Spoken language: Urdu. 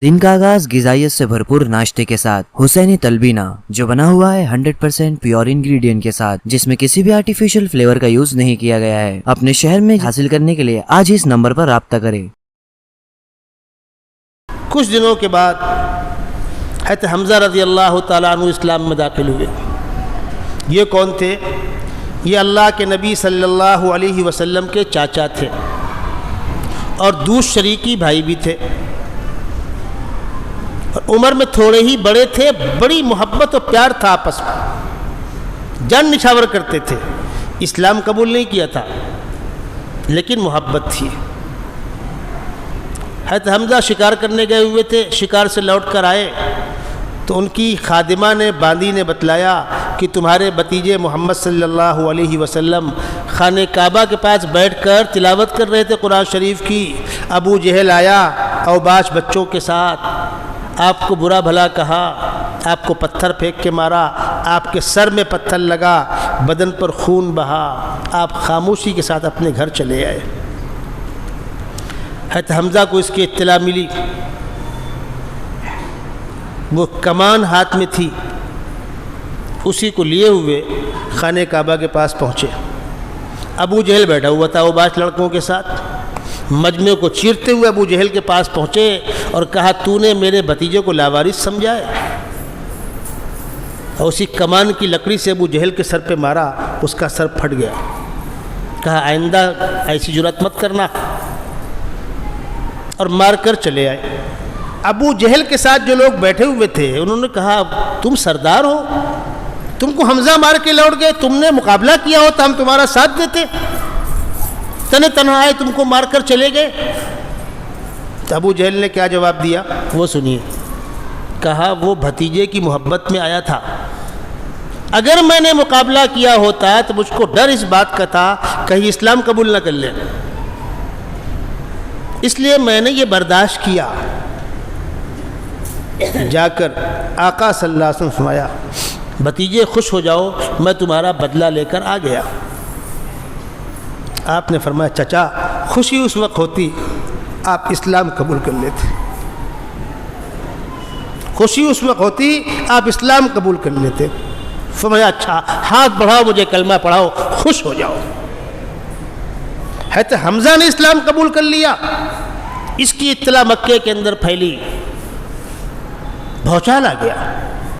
دن کا آغاز غذائیت سے بھرپور ناشتے کے ساتھ حسینی تلبینہ جو بنا ہوا ہے 100% پیور انگریڈینٹ کے ساتھ، جس میں کسی بھی آرٹیفیشل فلیور کا یوز نہیں کیا گیا ہے، اپنے شہر میں حاصل کرنے کے لیے آج اس نمبر پر رابطہ کریں۔ کچھ دنوں کے بعد حضرت حمزہ رضی اللہ تعالیٰ عنہ اسلام میں داخل ہوئے۔ یہ کون تھے؟ یہ اللہ کے نبی صلی اللہ علیہ وسلم کے چاچا تھے اور دوسرے شریکی بھائی بھی تھے، اور عمر میں تھوڑے ہی بڑے تھے۔ بڑی محبت و پیار تھا آپس میں، جان نچھاور کرتے تھے۔ اسلام قبول نہیں کیا تھا لیکن محبت تھی۔ حضرت حمزہ شکار کرنے گئے ہوئے تھے، شکار سے لوٹ کر آئے تو ان کی خادمہ نے باندی نے بتلایا کہ تمہارے بھتیجے محمد صلی اللہ علیہ وسلم خانہ کعبہ کے پاس بیٹھ کر تلاوت کر رہے تھے قرآن شریف کی۔ ابو جہل آیا اوباش بچوں کے ساتھ، آپ کو برا بھلا کہا، آپ کو پتھر پھینک کے مارا، آپ کے سر میں پتھر لگا، بدن پر خون بہا، آپ خاموشی کے ساتھ اپنے گھر چلے آئے۔ حضرت حمزہ کو اس کی اطلاع ملی، وہ کمان ہاتھ میں تھی، اسی کو لیے ہوئے خانہ کعبہ کے پاس پہنچے۔ ابو جہل بیٹھا ہوا تھا اوباش لڑکوں کے ساتھ۔ مجمع کو چیرتے ہوئے ابو جہل کے پاس پہنچے اور کہا، تو نے میرے بھتیجے کو لاوارث سمجھا ہے؟ اور اسی کمان کی لکڑی سے ابو جہل کے سر پہ مارا، اس کا سر پھٹ گیا۔ کہا، آئندہ ایسی جرات مت کرنا، اور مار کر چلے آئے۔ ابو جہل کے ساتھ جو لوگ بیٹھے ہوئے تھے انہوں نے کہا، تم سردار ہو، تم کو حمزہ مار کے لوٹ گئے، تم نے مقابلہ کیا ہوتا ہم تمہارا ساتھ دیتے، تنے تنہا آئے تم کو مار کر چلے گئے۔ تو ابو جہل نے کیا جواب دیا وہ سنیے۔ کہا، وہ بھتیجے کی محبت میں آیا تھا، اگر میں نے مقابلہ کیا ہوتا تو مجھ کو ڈر اس بات کا تھا کہیں اسلام قبول نہ کر لے، اس لیے میں نے یہ برداشت کیا۔ جا کر آقا صلی اللہ علیہ وسلم فرمایا، بھتیجے خوش ہو جاؤ، میں تمہارا بدلہ لے کر آ گیا۔ آپ نے فرمایا، چچا خوشی اس وقت ہوتی آپ اسلام قبول کر لیتے، خوشی اس وقت ہوتی آپ اسلام قبول کر لیتے۔ فرمایا، اچھا ہاتھ بڑھاؤ، مجھے کلمہ پڑھاؤ، خوش ہو جاؤ۔ حضرت حمزہ نے اسلام قبول کر لیا۔ اس کی اطلاع مکے کے اندر پھیلی، بھوچال آ گیا۔